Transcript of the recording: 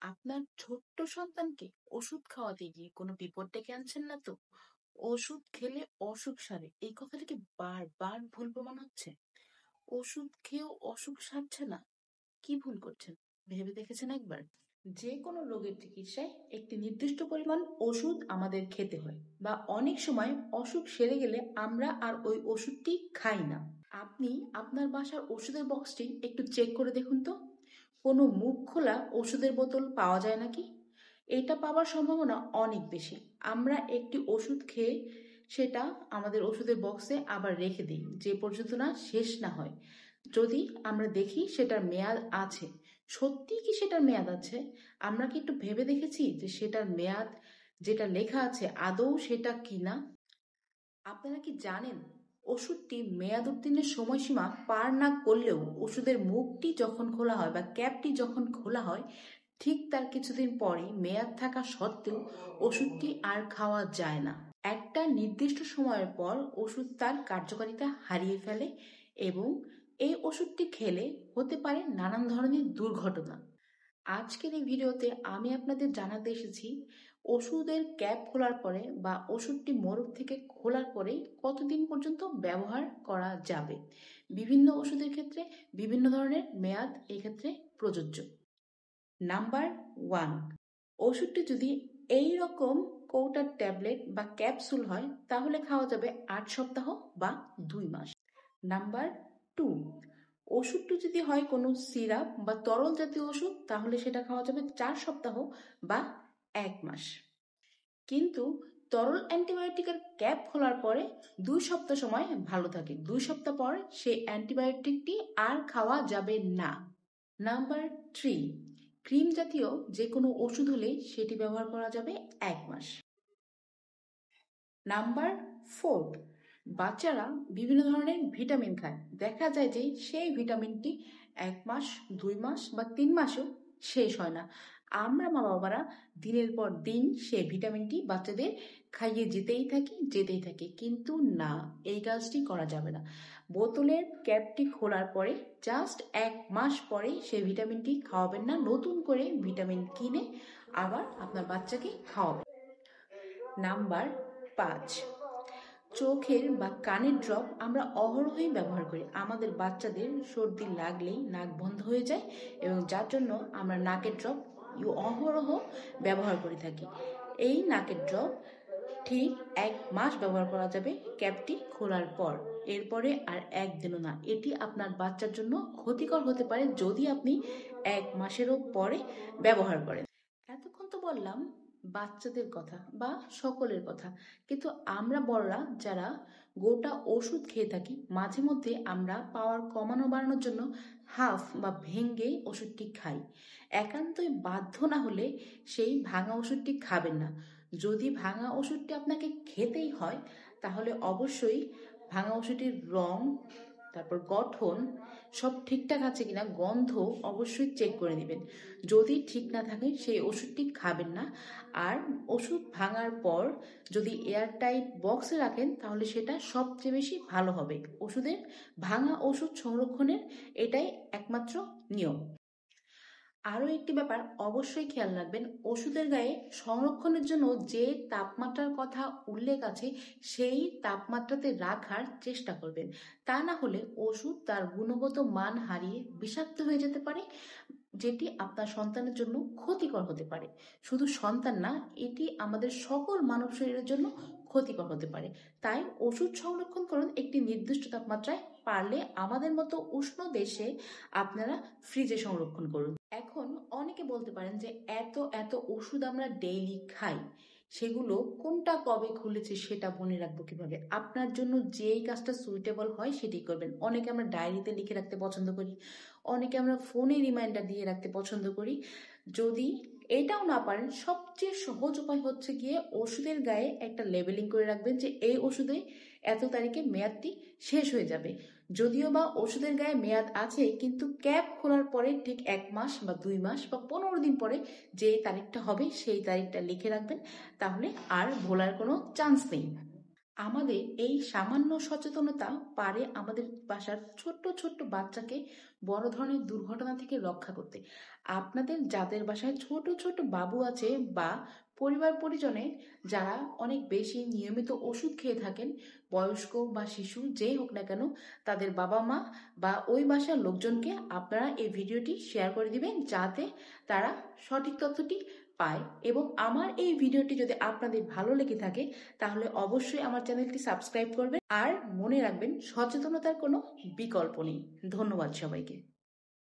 আপনার ছোট্ট সন্তানকে ওষুধ খাওয়াতে গিয়ে কোনো বিপদ ডেকে আনছেন না তো? ওষুধ খেলে অসুখ সারে এই কথাটাকে বারবার ভুল প্রমাণ হচ্ছে। ওষুধ খেয়েও অসুখ সারছে না, কি ভুল করছেন? ভেবে দেখেছেন একবার? যে কোনো রোগের চিকিৎসায় একটি নির্দিষ্ট পরিমাণ ওষুধ আমাদের খেতে হয়, বা অনেক সময় অসুখ সেরে গেলে আমরা আর ওই ওষুধটি খাই না। আপনি আপনার বাসার ওষুধের বক্সটি একটু চেক করে দেখুন তো, কোনো মুখ খোলা ওষুধের বোতল পাওয়া যায় নাকি। এটা পাওয়ার সম্ভাবনা অনেক বেশি। আমরা একটি ওষুধ খেয়ে সেটা আমাদের ওষুধের বক্সে আবার রেখে দিই যে পর্যন্ত না শেষ না হয়। যদি আমরা দেখি সেটার মেয়াদ আছে, সত্যি কি সেটার মেয়াদ আছে, আমরা কি একটু ভেবে দেখেছি যে সেটার মেয়াদ যেটা লেখা আছে আদৌ সেটা কিনা? আপনারা কি জানেন, ওষুধটি মেয়াদ উত্তীর্ণের সময়সীমা পার না করলেও ওষুধের মুখটি যখন খোলা হয় বা ক্যাপটি যখন খোলা হয়, ঠিক তার কিছুদিন পরেই মেয়াদ থাকা সত্ত্বেও ওষুধটি আর খাওয়া যায় না। একটা নির্দিষ্ট সময়ের পর ওষুধ তার কার্যকারিতা হারিয়ে ফেলে, এবং এই ওষুধটি খেলে হতে পারে নানান ধরনের দুর্ঘটনা। আজকের এই ভিডিওতে আমি আপনাদের জানাতে এসেছি, ওষুধের ক্যাপ খোলার পরে বা ওষুধটি মোড়ক থেকে খোলার পরে কতদিন পর্যন্ত ব্যবহার করা যাবে। বিভিন্ন ওষুধের ক্ষেত্রে বিভিন্ন ধরনের মেয়াদ এক্ষেত্রে প্রযোজ্য। নাম্বার 1, ওষুধটি যদি এই রকম কৌটার ট্যাবলেট বা ক্যাপসুল হয় তাহলে খাওয়া যাবে 8 সপ্তাহ বা 2 মাস। নাম্বার 2, ওষুধটি যদি হয় কোনো সিরাপ বা তরল জাতীয় ওষুধ তাহলে সেটা খাওয়া যাবে 4 সপ্তাহ বা 1 মাস। কিন্তু তরল অ্যান্টিবায়োটিকের ক্যাপ খোলার পরে 2 সপ্তাহ সময় ভালো থাকে, 2 সপ্তাহ পর সেই অ্যান্টিবায়োটিকটি আর খাওয়া যাবে না। নাম্বার 3, ক্রিম জাতীয় যে কোনো ওষুধ হলে সেটি ব্যবহার করা যাবে 1 মাস। নাম্বার 4, বাচ্চারা বিভিন্ন ধরনের ভিটামিন খায়, দেখা যায় যে সেই ভিটামিনটি 1 মাস, 2 মাস বা 3 মাসও শেষ হয় না। আমরা মা বাবারা দিনের পর দিন সেই ভিটামিনটি বাচ্চাদের খাইয়ে যেতেই থাকি, কিন্তু না, এই কাজটি করা যাবে না। বোতলের ক্যাপটি খোলার পরে জাস্ট 1 মাস পরে সেই ভিটামিনটি খাওয়াবেন না, নতুন করে ভিটামিন কিনে আবার আপনার বাচ্চাকে খাওয়াবেন। নাম্বার 5, চোখের বা কানের ড্রপ আমরা অহরহই ব্যবহার করি। আমাদের বাচ্চাদের সর্দি লাগলেই নাক বন্ধ হয়ে যায়, এবং যার জন্য আমরা নাকের ড্রপ অহরহ ব্যবহার করে থাকি। এই নাকের ড্রপ ঠিক 1 মাস ব্যবহার করা যাবে ক্যাপটি খোলার পর, এরপরে আর একদিনও না। এটি আপনার বাচ্চার জন্য ক্ষতিকর হতে পারে যদি আপনি 1 মাসেরও পরে ব্যবহার করেন। এতক্ষণ তো বললাম বাচ্চাদের কথা বা সকলের কথা, কিন্তু আমরা বড়রা যারা গোটা ওষুধ খেয়ে থাকি, মাঝে মধ্যে আমরা পাওয়ার কমানো বাড়ানোর জন্য হাফ বা ভেঙে ওষুধটি খাই। একান্তই বাধ্য না হলে সেই ভাঙা ওষুধটি খাবেন না। যদি ভাঙা ওষুধটি আপনাকে খেতেই হয় তাহলে অবশ্যই ভাঙা ওষুধটির রং, তারপর গঠন সব ঠিকঠাক আছে কিনা, গন্ধ অবশ্যই চেক করে নেবেন। যদি ঠিক না থাকে সেই ওষুধটি খাবেন না। আর ওষুধ ভাঙার পর যদি এয়ারটাইট বক্সে রাখেন তাহলে সেটা সবচেয়ে বেশি ভালো হবে। ভাঙা ওষুধ সংরক্ষণের এটাই একমাত্র নিয়ম। আরও একটি ব্যাপার অবশ্যই খেয়াল রাখবেন, ওষুধের গায়ে সংরক্ষণের জন্য যে তাপমাত্রার কথা উল্লেখ আছে সেই তাপমাত্রাতে রাখার চেষ্টা করবেন। তা না হলে ওষুধ তার গুণগত মান হারিয়ে বিষাক্ত হয়ে যেতে পারে, যেটি আপনার সন্তানের জন্য ক্ষতিকর হতে পারে। শুধু সন্তান না, এটি আমাদের সকল মানব শরীরের জন্য ক্ষতিকর হতে পারে। তাই ওষুধ সংরক্ষণ করুন একটি নির্দিষ্ট তাপমাত্রায়, পারলে আমাদের মতো উষ্ণ দেশে আপনারা ফ্রিজে সংরক্ষণ করুন। এখন অনেকে বলতে পারেন যে এত এত ওষুধ আমরা ডেইলি খাই, সেগুলো কোনটা কবে খুলেছে সেটা মনে রাখবো কিভাবে? আপনার জন্য যেই কাজটা সুইটেবল হয় সেটাই করবেন। অনেকে আমরা ডায়েরিতে লিখে রাখতে পছন্দ করি, অনেকে আমরা ফোনে রিমাইন্ডার দিয়ে রাখতে পছন্দ করি। যদি এটাও না পারেন, সবচেয়ে সহজ উপায় হচ্ছে গিয়ে ওষুধের গায়ে একটা লেবেলিং করে রাখবেন যে এই ওষুধে এত তারিখে মেয়াদটি শেষ হয়ে যাবে। যদিও বা ওষুধের গায়ে মেয়াদ আছে, কিন্তু ক্যাপ খোলার পরে ঠিক 1 মাস বা 2 মাস বা 15 দিন পরে যে তারিখটা হবে সেই তারিখটা লিখে রাখবেন, তাহলে আর ভোলার কোনো চান্স নেই। আমাদের এই সামান্য সচেতনতা পারে আমাদের বাসার ছোট্ট ছোট্ট বাচ্চাকে বড় ধরনের দুর্ঘটনা থেকে রক্ষা করতে। আপনাদের যাদের বাসায় ছোট ছোট বাবু আছে বা পরিবার পরিজনে যারা অনেক বেশি নিয়মিত ওষুধ খেয়ে থাকেন, বয়স্ক বা শিশু যেই হোক না কেন, তাদের বাবা মা বা ওই বাসার লোকজনকে আপনারা এই ভিডিওটি শেয়ার করে দিবেন, যাতে তারা সঠিক তথ্যটি পায়। এবং আমার এই ভিডিওটি যদি আপনাদের ভালো লেগে থাকে তাহলে অবশ্যই আমার চ্যানেলটি সাবস্ক্রাইব করবেন। আর মনে রাখবেন, সচেতনতার কোনো বিকল্প নেই। ধন্যবাদ সবাইকে।